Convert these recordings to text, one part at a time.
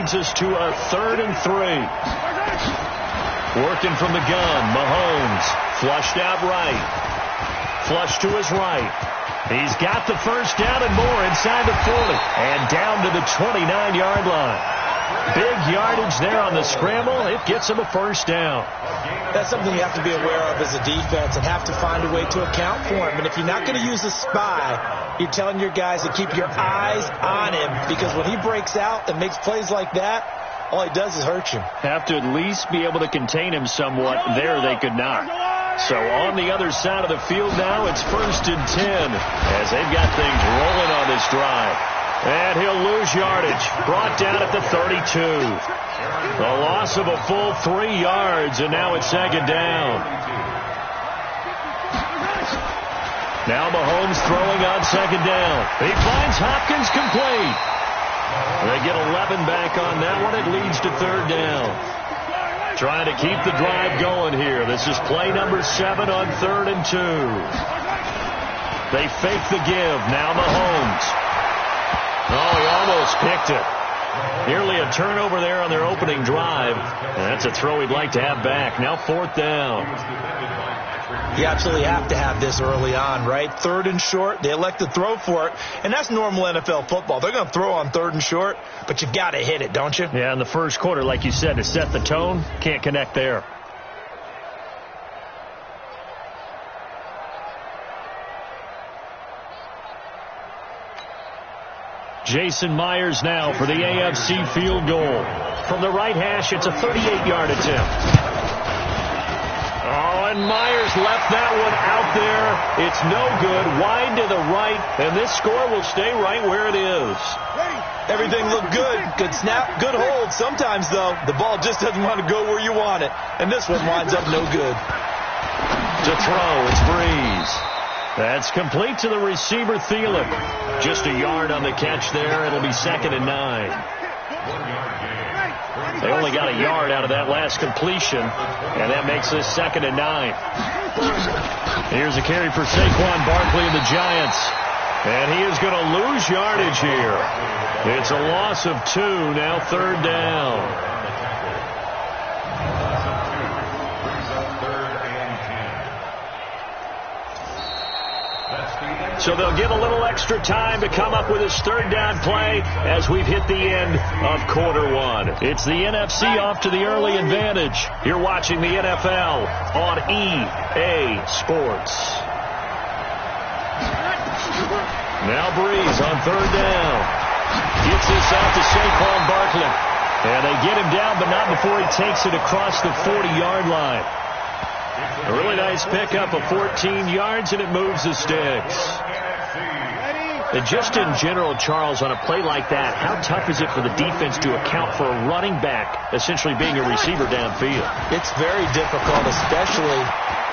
brings us to a 3rd and 3. Working from the gun, Mahomes flushed out right. Flush to his right. He's got the first down and more inside the 40. And down to the 29-yard line. Big yardage there on the scramble. It gets him a first down. That's something you have to be aware of as a defense and have to find a way to account for him. And if you're not going to use a spy, you're telling your guys to keep your eyes on him, because when he breaks out and makes plays like that, all he does is hurt you. Have to at least be able to contain him somewhat. There they could not. So on the other side of the field now, it's 1st and 10 as they've got things rolling on this drive. And he'll lose yardage. Brought down at the 32. A loss of a full 3 yards, and now it's 2nd down. Now Mahomes throwing on 2nd down. He finds Hopkins complete. They get 11 back on that one. It leads to 3rd down. Trying to keep the drive going here. This is play number 7 on 3rd and 2. They fake the give. Now Mahomes. Oh, he almost picked it. Nearly a turnover there on their opening drive. And that's a throw he'd like to have back. Now 4th down. You absolutely have to have this early on, right? 3rd and short. They elect to throw for it. And that's normal NFL football. They're going to throw on 3rd and short, but you got to hit it, don't you? Yeah, in the first quarter, like you said, to set the tone, can't connect there. Jason Myers now for the AFC field goal. From the right hash, it's a 38-yard attempt. Oh, and Myers left that one out there. It's no good. Wide to the right, and this score will stay right where it is. Everything looked good. Good snap, good hold. Sometimes, though, the ball just doesn't want to go where you want it. And this one winds up no good. To throw, it's Breeze. That's complete to the receiver, Thielen. Just a yard on the catch there. It'll be 2nd and 9. They only got a yard out of that last completion, and that makes this 2nd and 9. Here's a carry for Saquon Barkley and the Giants. And he is going to lose yardage here. It's a loss of 2, now 3rd down. So they'll get a little extra time to come up with his 3rd down play as we've hit the end of quarter 1. It's the NFC off to the early advantage. You're watching the NFL on EA Sports. Now Breeze on 3rd down. Gets this out to Saquon Barkley. And they get him down, but not before he takes it across the 40-yard line. A really nice pickup of 14 yards, and it moves the sticks. And just in general, Charles, on a play like that, how tough is it for the defense to account for a running back essentially being a receiver downfield? It's very difficult, especially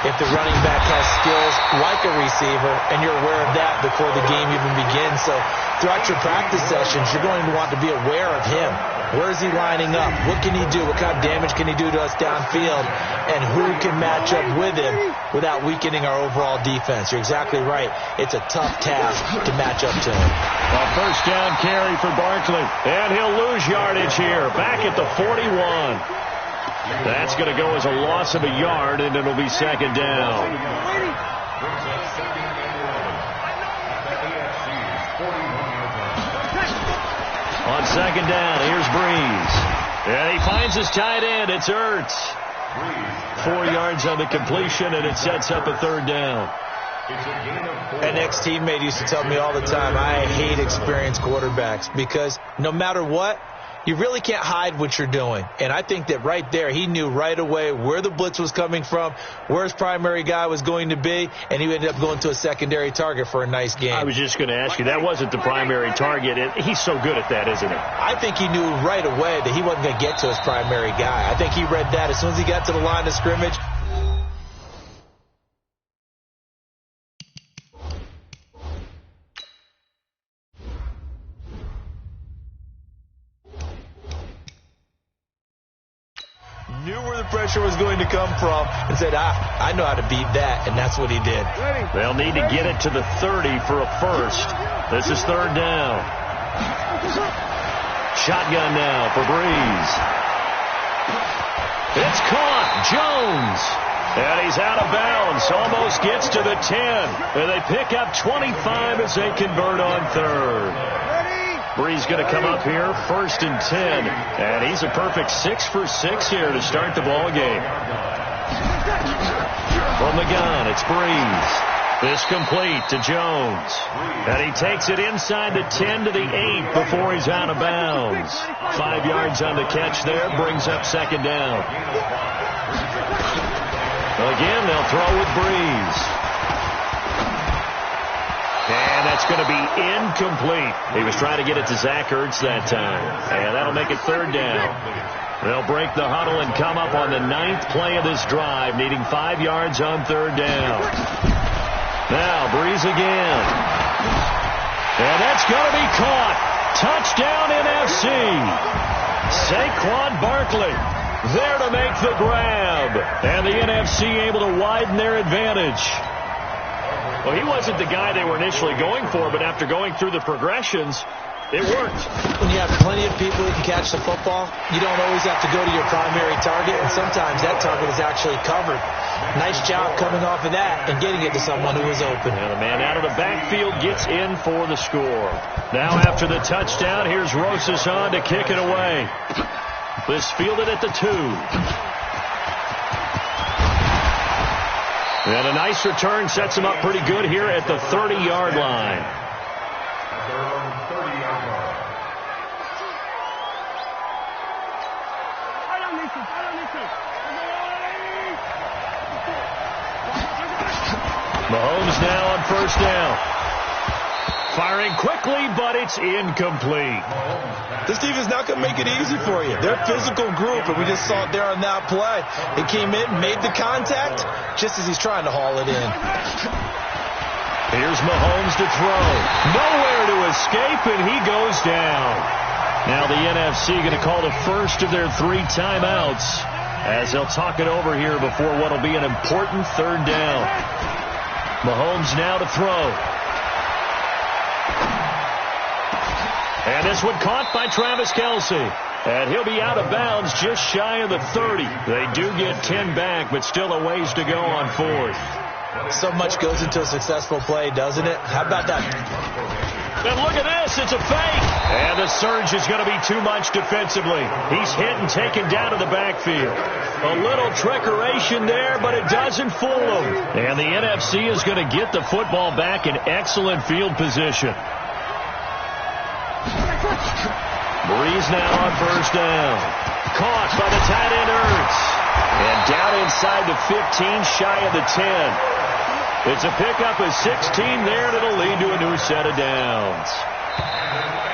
if the running back has skills like a receiver, and you're aware of that before the game even begins. So throughout your practice sessions, you're going to want to be aware of him. Where is he lining up? What can he do? What kind of damage can he do to us downfield? And who can match up with him without weakening our overall defense? You're exactly right. It's a tough task to match up to him. A first down carry for Barkley. And he'll lose yardage here. Back at the 41. That's going to go as a loss of a yard, and it'll be 2nd down. On 2nd down, here's Breeze. And he finds his tight end. It's Ertz. 4 yards on the completion, and it sets up a 3rd down. An ex-teammate used to tell me all the time, I hate experienced quarterbacks because no matter what, you really can't hide what you're doing. And I think that right there, he knew right away where the blitz was coming from, where his primary guy was going to be, and he ended up going to a secondary target for a nice game. I was just going to ask you, that wasn't the primary target. He's so good at that, isn't he? I think he knew right away that he wasn't going to get to his primary guy. I think he read that as soon as he got to the line of scrimmage. Knew where the pressure was going to come from and said, I know how to beat that, and that's what he did. They'll need to get it to the 30 for a first. This is 3rd down. Shotgun now for Breeze. It's caught. Jones. And he's out of bounds. Almost gets to the 10. And they pick up 25 as they convert on third. Breeze going to come up here, 1st and 10. And he's a perfect 6 for 6 here to start the ball game. From the gun, it's Breeze. This complete to Jones. And he takes it inside the 10 to the 8 before he's out of bounds. 5 yards on the catch there, brings up 2nd down. Again, they'll throw with Breeze. And that's going to be incomplete. He was trying to get it to Zach Ertz that time. And that'll make it 3rd down. They'll break the huddle and come up on the 9th play of this drive, needing 5 yards on 3rd down. Now, Breeze again. And that's going to be caught. Touchdown NFC. Saquon Barkley there to make the grab. And the NFC able to widen their advantage. Well, he wasn't the guy they were initially going for, but after going through the progressions, it worked. When you have plenty of people who can catch the football, you don't always have to go to your primary target, and sometimes that target is actually covered. Nice job coming off of that and getting it to someone who was open. And the man out of the backfield gets in for the score. Now after the touchdown, here's Rosas on to kick it away. This fielded at the 2. And a nice return sets him up pretty good here at the 30-yard line. Mahomes now on 1st down. Firing quickly, but it's incomplete. This defense not going to make it easy for you. They're a physical group, and we just saw it there on that play. It came in, made the contact, just as he's trying to haul it in. Here's Mahomes to throw. Nowhere to escape, and he goes down. Now the NFC going to call the first of their 3 timeouts as they'll talk it over here before what will be an important 3rd down. Mahomes now to throw. And this one caught by Travis Kelce. And he'll be out of bounds just shy of the 30. They do get 10 back, but still a ways to go on 4th. So much goes into a successful play, doesn't it? How about that? And look at this. It's a fake. And the surge is going to be too much defensively. He's hit and taken down to the backfield. A little trickeration there, but it doesn't fool him. And the NFC is going to get the football back in excellent field position. Breeze now on 1st down. Caught by the tight end Ertz. And down inside the 15, shy of the 10. It's a pickup of 16 there, and it'll lead to a new set of downs.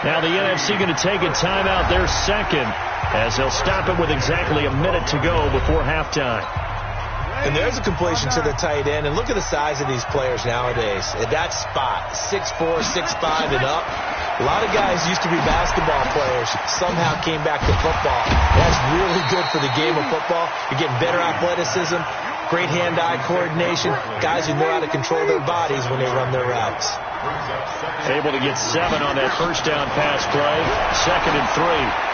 Now the NFC going to take a timeout, their 2nd, as they'll stop it with exactly a minute to go before halftime. And there's a completion to the tight end. And look at the size of these players nowadays. At that spot, 6'4", 6'5", and up. A lot of guys used to be basketball players, somehow came back to football. That's really good for the game of football. You're getting better athleticism, great hand-eye coordination, guys who know how to control their bodies when they run their routes. Able to get 7 on that 1st down pass play. 2nd and 3.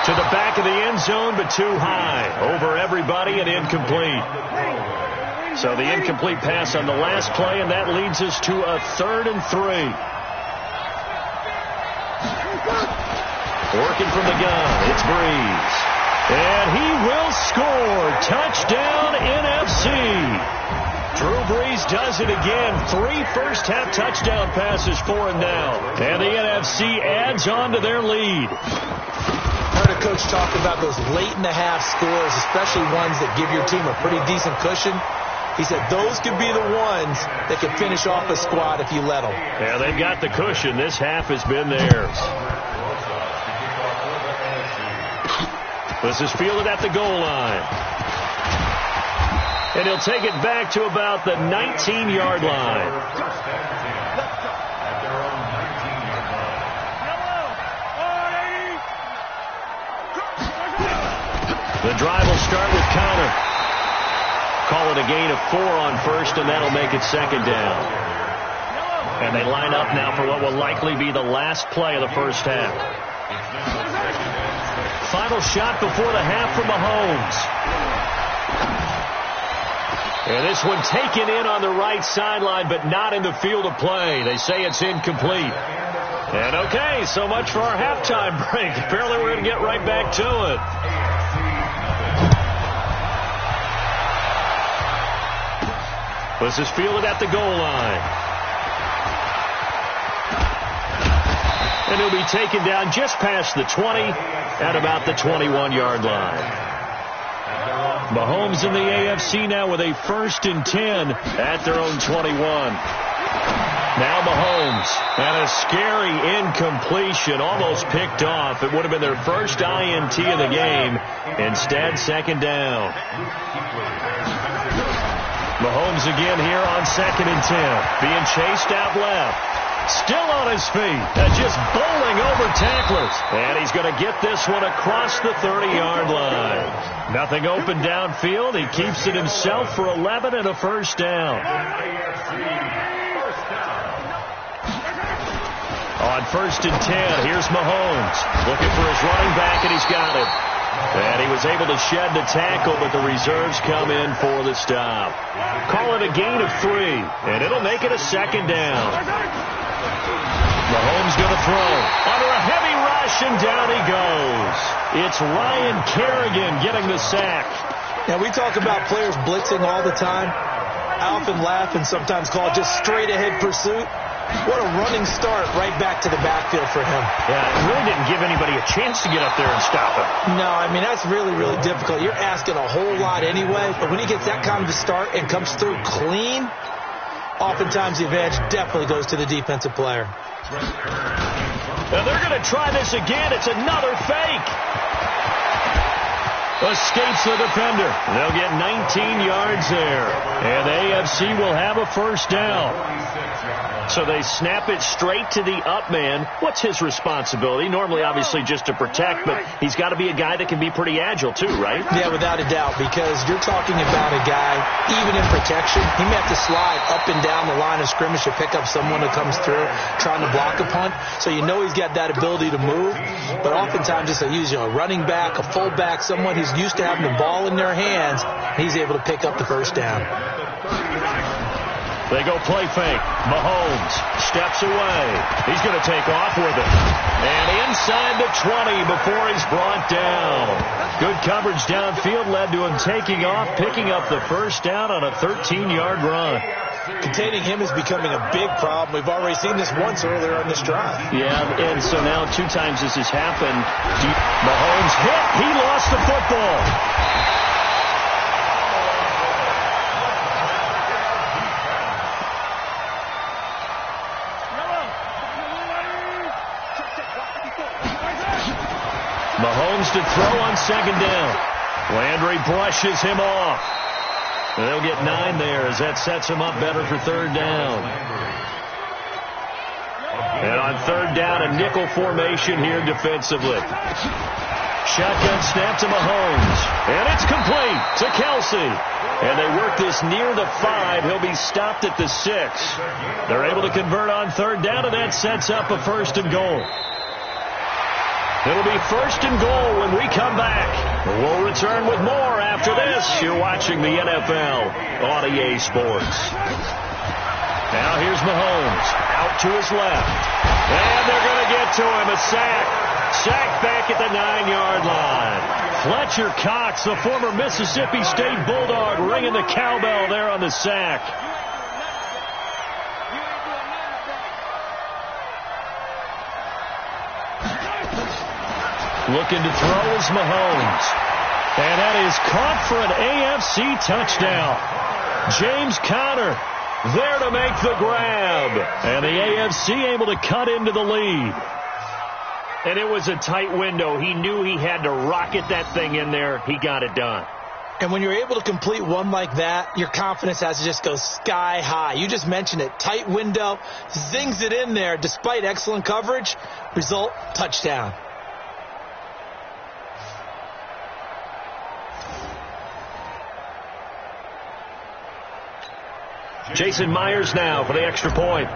To the back of the end zone, but too high. Over everybody and incomplete. So the incomplete pass on the last play, and that leads us to a 3rd and 3. Working from the gun, it's Breeze. And he will score. Touchdown, NFC. Drew Brees does it again. 3 first-half touchdown passes for him now. And the NFC adds on to their lead. Heard a coach talk about those late-in-the-half scores, especially ones that give your team a pretty decent cushion. He said those could be the ones that could finish off a squad if you let them. Yeah, they've got the cushion. This half has been theirs. This is fielded at the goal line. And he'll take it back to about the 19-yard line. The drive will start with Connor. Call it a gain of 4 on 1st, and that'll make it 2nd down. And they line up now for what will likely be the last play of the 1st half. final shot before the half from Mahomes. And this one taken in on the right sideline, but not in the field of play. They say it's incomplete. And okay, so much for our halftime break. Apparently we're going to get right back to it. This is fielded at the goal line. And he'll be taken down just past the 20 at about the 21-yard line. Mahomes in the AFC now with a 1st and 10 at their own 21. Now Mahomes, and a scary incompletion, almost picked off. It would have been their first INT of the game. Instead, 2nd down. Mahomes again here on 2nd and 10. Being chased out left. Still on his feet. Just bowling over tacklers. And he's going to get this one across the 30-yard line. Nothing open downfield. He keeps it himself for 11 and a 1st down. On 1st and 10, here's Mahomes. Looking for his running back, and he's got it. And he was able to shed the tackle, but the reserves come in for the stop. Call it a gain of 3, and it'll make it a 2nd down. Mahomes going to throw. Under a heavy rush, and down he goes. It's Ryan Kerrigan getting the sack. Now, we talk about players blitzing all the time. I often laugh and sometimes call it just straight-ahead pursuit. What a running start right back to the backfield for him. Yeah, it really didn't give anybody a chance to get up there and stop him. No, I mean, that's really, really difficult. You're asking a whole lot anyway, but when he gets that kind of a start and comes through clean, oftentimes the advantage definitely goes to the defensive player. And they're going to try this again. It's another fake. Escapes the defender. They'll get 19 yards there. And the AFC will have a 1st down. So they snap it straight to the up man. What's his responsibility? Normally, obviously, just to protect, but he's got to be a guy that can be pretty agile, too, right? Yeah, without a doubt, because you're talking about a guy, even in protection, he may have to slide up and down the line of scrimmage to pick up someone that comes through trying to block a punt. So you know he's got that ability to move, but oftentimes just a running back, a fullback, someone who's used to having the ball in their hands, he's able to pick up the 1st down. They go play fake. Mahomes steps away. He's going to take off with it. And inside the 20 before he's brought down. Good coverage downfield led to him taking off, picking up the 1st down on a 13-yard run. Containing him is becoming a big problem. We've already seen this once earlier on this drive. Yeah, and so now 2 times this has happened. Mahomes hit. He lost the football. Mahomes to throw on 2nd down. Landry brushes him off. They'll get 9 there as that sets him up better for 3rd down. And on 3rd down, a nickel formation here defensively. Shotgun snap to Mahomes. And it's complete to Kelsey. And they work this near the 5. He'll be stopped at the 6. They're able to convert on 3rd down, and that sets up a 1st and goal. It'll be 1st and goal when we come back. We'll return with more after this. You're watching the NFL on EA Sports. Now here's Mahomes out to his left. And they're going to get to him. A sack. Sack back at the 9-yard line. Fletcher Cox, the former Mississippi State Bulldog, ringing the cowbell there on the sack. Looking to throw is Mahomes. And that is caught for an AFC touchdown. James Conner there to make the grab. And the AFC able to cut into the lead. And it was a tight window. He knew he had to rocket that thing in there. He got it done. And when you're able to complete one like that, your confidence has to just go sky high. You just mentioned it. Tight window. Zings it in there despite excellent coverage. Result, touchdown. Jason Myers now for the extra point.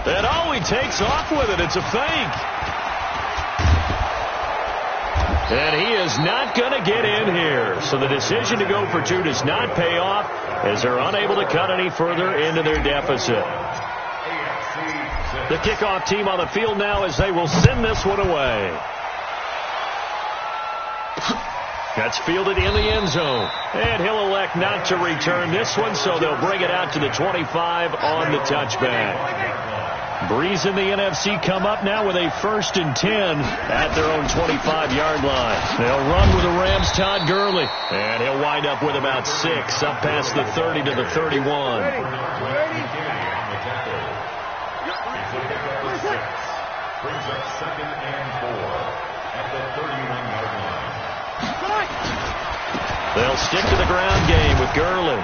And he takes off with it. It's a fake. is not going to get in here. So the decision to go for two does not pay off as they're unable to cut any further into their deficit. The kickoff team on the field now as they will send this one away. That's fielded in the end zone. And he'll elect not to return this one, so they'll bring it out to the 25 on the touchback. Breeze and the NFC come up now with a 1st and 10 at their own 25-yard line. They'll run with the Rams' Todd Gurley. And he'll wind up with about 6 up past the 30 to the 31. Brings up 2nd and 4 at the 31-yard line. They'll stick to the ground game with Gurley.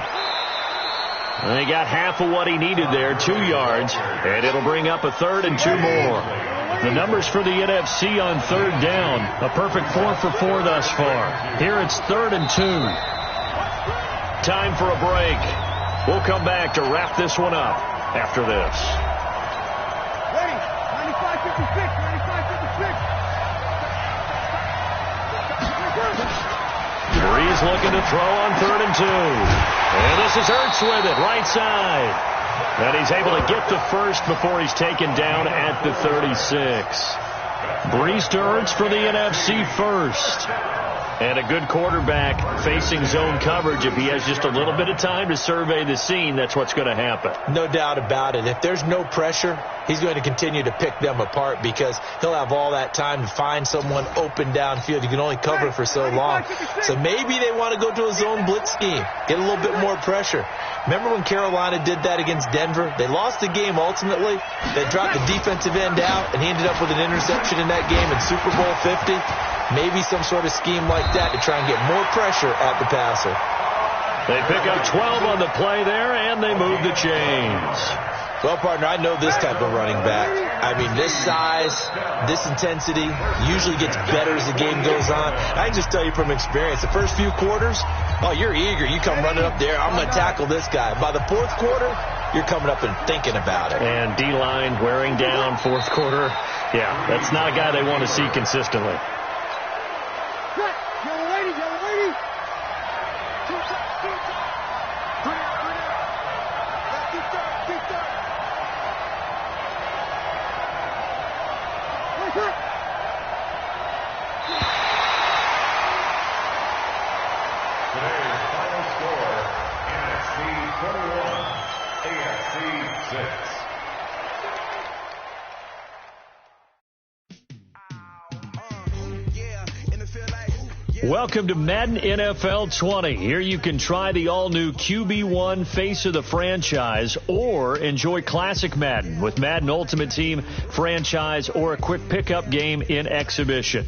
And he got half of what he needed there, 2 yards, and it'll bring up a 3rd and 2 more. The numbers for the NFC on 3rd down, a perfect 4 for 4 thus far. Here it's 3rd and 2. Time for a break. We'll come back to wrap this one up after this. Ready, 95-56, 95-56. Breeze looking to throw on 3rd and 2. And this is Ertz with it, right side. And he's able to get the first before he's taken down at the 36. Breeze to Ertz for the NFC first. And a good quarterback facing zone coverage. If he has just a little bit of time to survey the scene, that's what's going to happen. No doubt about it. If there's no pressure, he's going to continue to pick them apart because he'll have all that time to find someone open downfield. You can only cover for so long. So maybe they want to go to a zone blitz scheme, get a little bit more pressure. Remember when Carolina did that against Denver? They lost the game ultimately. They dropped the defensive end out, and he ended up with an interception in that game in Super Bowl 50. Maybe some sort of scheme like that to try and get more pressure at the passer. They pick up 12 on the play there, and they move the chains. Well, partner, I know this type of running back. I mean, this size, this intensity usually gets better as the game goes on. I can just tell you from experience, the first few quarters, oh, you're eager. You come running up there, I'm going to tackle this guy. By the 4th quarter, you're coming up and thinking about it. And D-line wearing down 4th quarter. Yeah, that's not a guy they want to see consistently. Welcome to Madden NFL 20. Here you can try the all-new QB1 face of the franchise or enjoy classic Madden with Madden Ultimate Team, franchise, or a quick pickup game in exhibition.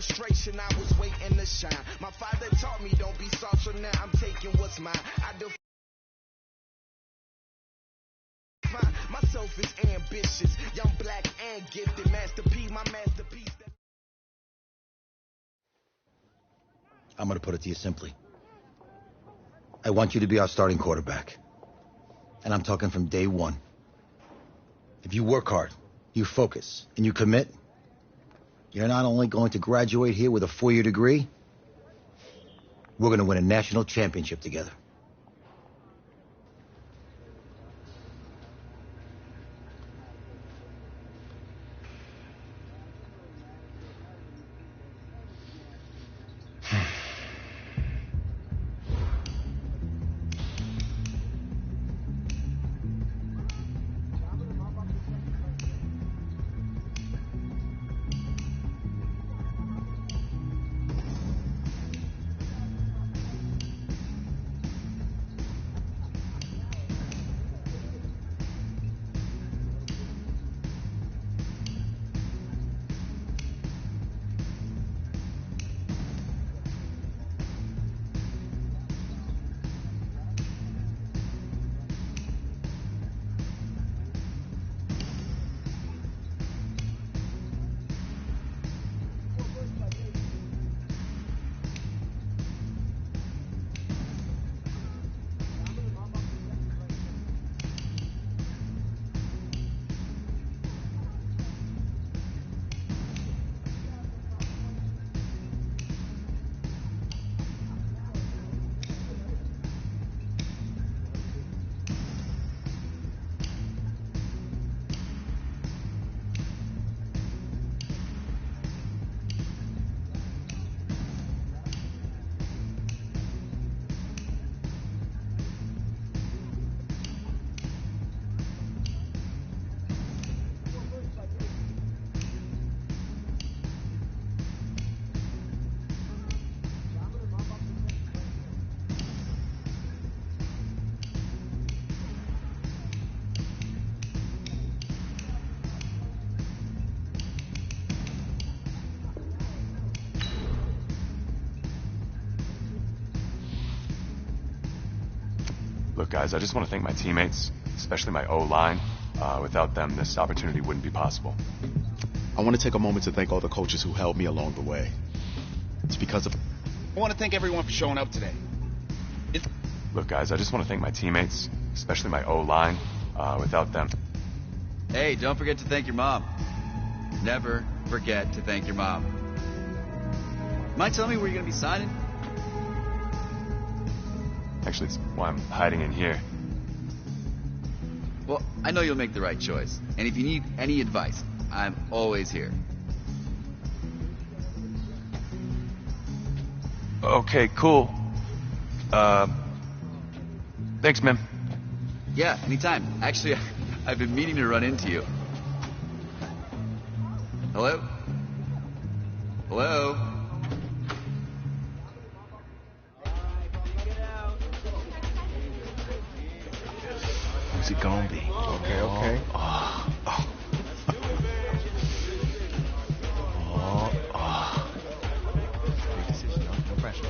frustration, I was waiting to shine. My father taught me don't be soft, so now I'm taking what's mine. I define myself as ambitious, young, black, and gifted. Master P, my masterpiece. I'm going to put it to you simply. I want you to be our starting quarterback. And I'm talking from day one. If you work hard, you focus, and you commit, you're not only going to graduate here with a 4-year degree, we're going to win a national championship together. Look, guys, I just want to thank my teammates, especially my O-line. Without them, this opportunity wouldn't be possible. I want to take a moment to thank all the coaches who helped me along the way. It's because of... I want to thank everyone for showing up today. Look, guys, I just want to thank my teammates, especially my O-line. Without them... Hey, don't forget to thank your mom. Never forget to thank your mom. Mind telling me where you're going to be signing? Actually, it's why I'm hiding in here. Well, I know you'll make the right choice. And if you need any advice, I'm always here. Okay, cool. Thanks, man. Yeah, anytime. Actually, I've been meaning to run into you. Hello? Hello? Who's it gonna be? Okay. Big decision, no pressure.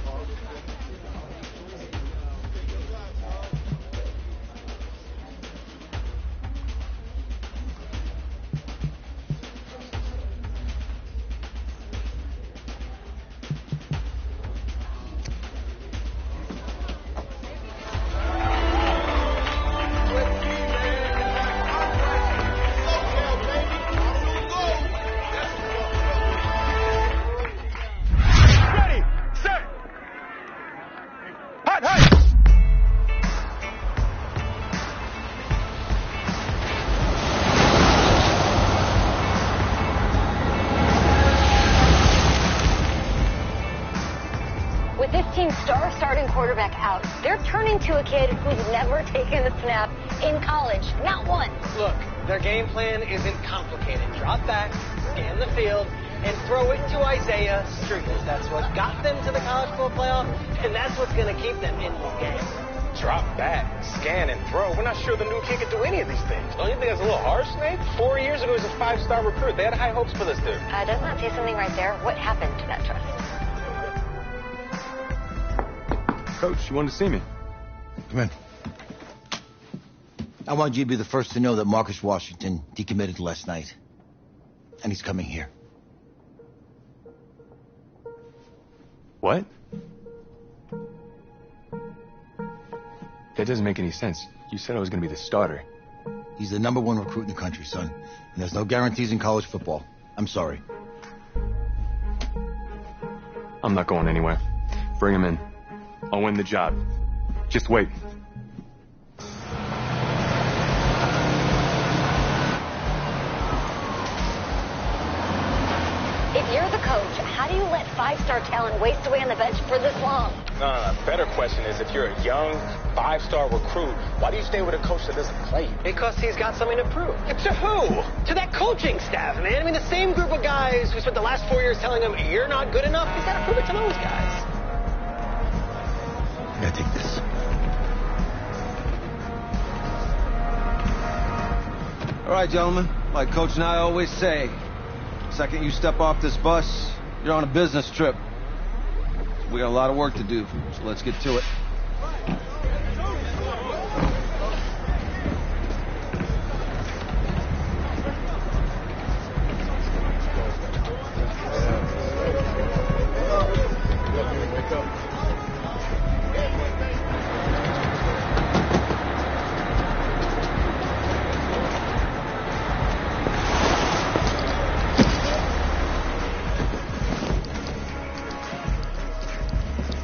With this team's star starting quarterback out, they're turning to a kid who's never taken a snap in college, not once. Look, their game plan isn't complicated. Drop back, scan the field, and throw it to Isaiah Streeter. That's what got them to the college football playoff, and that's what's going to keep them in this game. Drop back, scan, and throw. We're not sure the new kid can do any of these things. Don't you think that's a little harsh, Nate? 4 years ago, he was a 5-star recruit. They had high hopes for this dude. Doesn't that say something right there? What happened? that trust. Coach, you wanted to see me? Come in. I want you to be the first to know that Marcus Washington decommitted last night. And he's coming here. What? That doesn't make any sense. You said I was going to be the starter. He's the #1 recruit in the country, son. And there's no guarantees in college football. I'm sorry. I'm not going anywhere. Bring him in. I'll win the job. Just wait. If you're the coach, how do you let 5-star talent waste away on the bench for this long? No. Better question is, if you're a young 5-star recruit, why do you stay with a coach that doesn't play? Because he's got something to prove. To who? To that coaching staff, man. I mean, the same group of guys who spent the last 4 years telling him, you're not good enough. He's got to prove it to those guys. Yeah, take this. All right, gentlemen. Like Coach and I always say, the second you step off this bus, you're on a business trip. We got a lot of work to do, so let's get to it.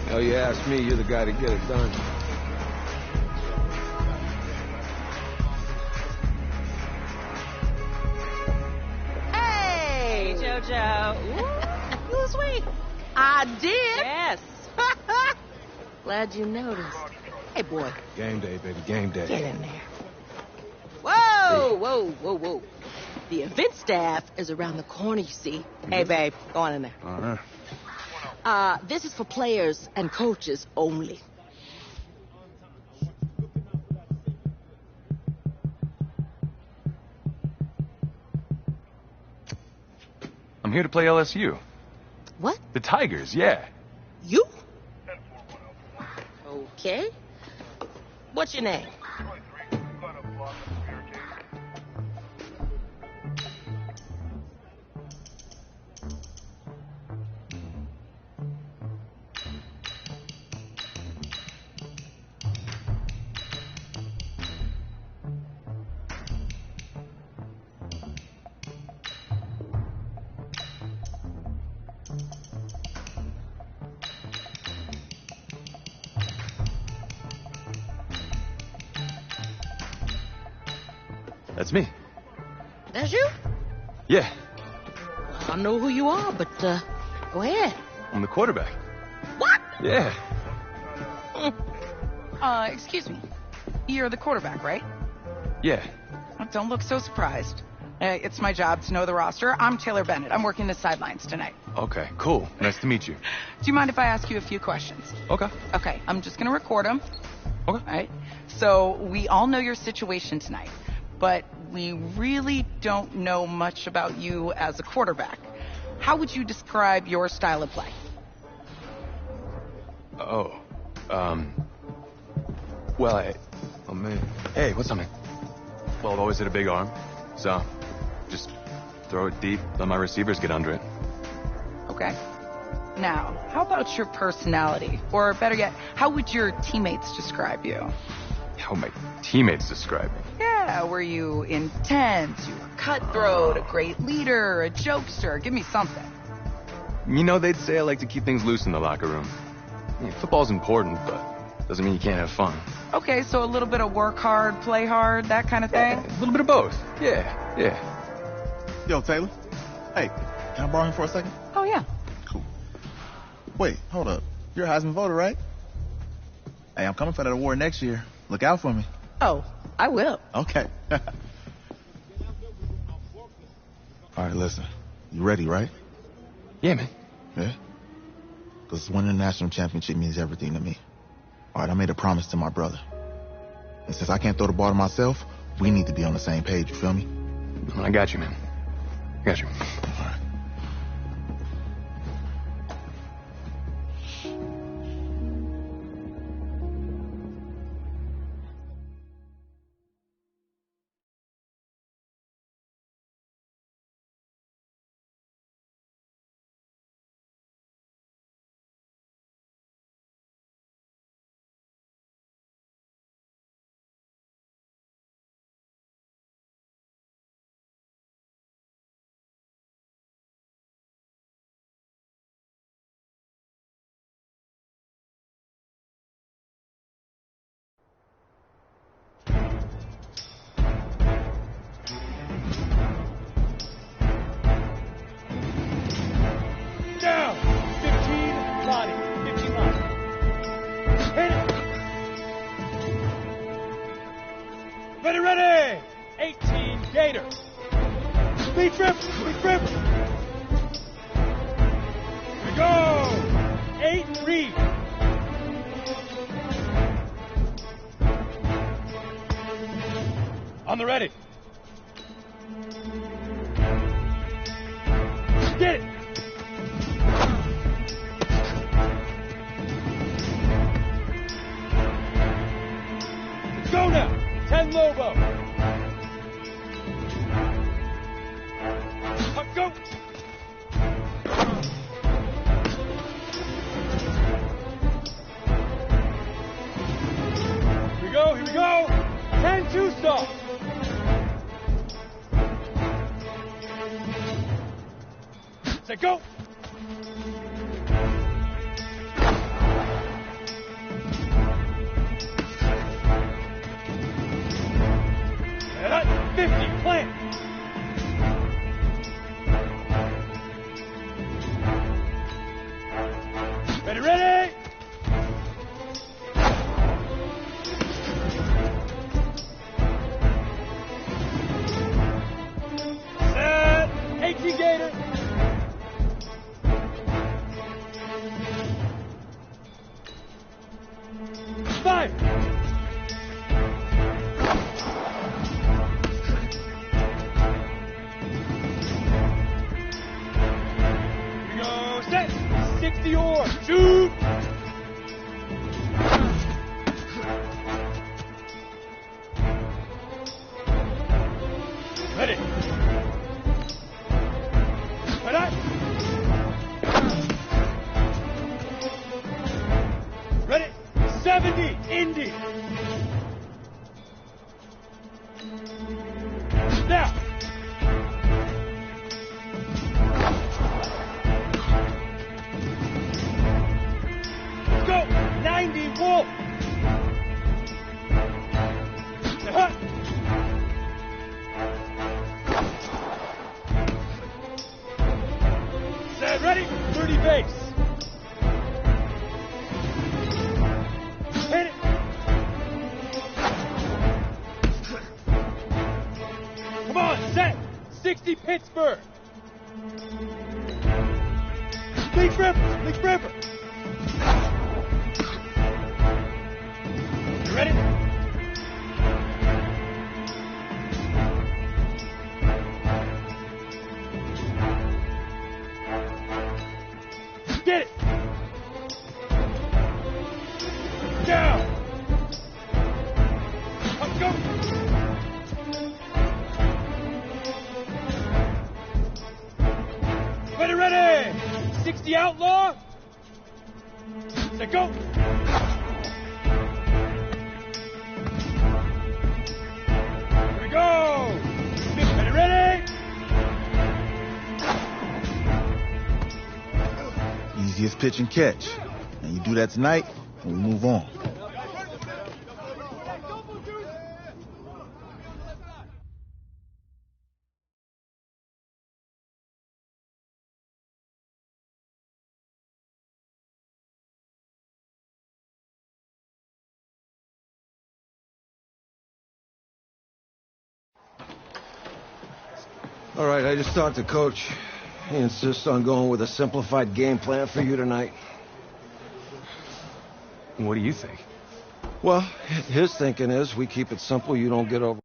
Hell, you ask me, you're the guy to get it done. Hey, JoJo. Ooh, you sweet. I did. Yes. Glad you noticed. Hey, boy. Game day, baby, game day. Get in there. Whoa. The event staff is around the corner, you see. Hey, babe, go on in there. All right. This is for players and coaches only. I'm here to play LSU. What? The Tigers, yeah. You? Okay. What's your name? That's me. That's you? Yeah, I know who you are, but, go ahead. I'm the quarterback. What? Yeah. Excuse me. You're the quarterback, right? Yeah. Well, don't look so surprised. It's my job to know the roster. I'm Taylor Bennett. I'm working the sidelines tonight. Okay, cool. Nice to meet you. Do you mind if I ask you a few questions? Okay. Okay, I'm just going to record them. Okay. All right. So we all know your situation tonight, but we really don't know much about you as a quarterback. How would you describe your style of play? Oh, well, oh man. Hey, what's up, man? Well, I've always had a big arm, so just throw it deep, let my receivers get under it. Okay. Now, how about your personality? Or better yet, how would your teammates describe you? How would my teammates describe me? Yeah, were you intense? You were cutthroat, a great leader, a jokester? Give me something. You know, they'd say I like to keep things loose in the locker room. I mean, football's important, but doesn't mean you can't have fun. Okay, so a little bit of work hard, play hard, that kind of thing? Yeah, a little bit of both. Yeah. Yo, Taylor. Hey, can I borrow him for a second? Oh, yeah. Cool. Wait, hold up. You're a Heisman voter, right? Hey, I'm coming for that award next year. Look out for me. Oh, I will. Okay. All right, listen. You ready, right? Yeah, man. Yeah? Because winning the national championship means everything to me. All right, I made a promise to my brother. And since I can't throw the ball to myself, we need to be on the same page, you feel me? I got you, man. I got you. All right. On the ready. Get it! Let's go now! 10 Lobo! Go! Here we go! 10-2 stop! Set, go! And 50, plant! Ready, ready! Set! AT Gator! Fire! Here we go, set! 60 or shoot! Ready. Ready. 70, Indy. Now. Let's go. 90, Wolf. Set, ready. 30 base. Hit it. Come on, set. 60 Pittsburgh. Leaf River, Leaf River. You ready? Get it. Down. Up, go. Ready, ready. 60 Outlaw. Set, go. Here we go. Ready, ready. Easiest pitch and catch. And you do that tonight, and we move on. All right, I just talked to Coach. He insists on going with a simplified game plan for you tonight. What do you think? Well, his thinking is we keep it simple, you don't get over.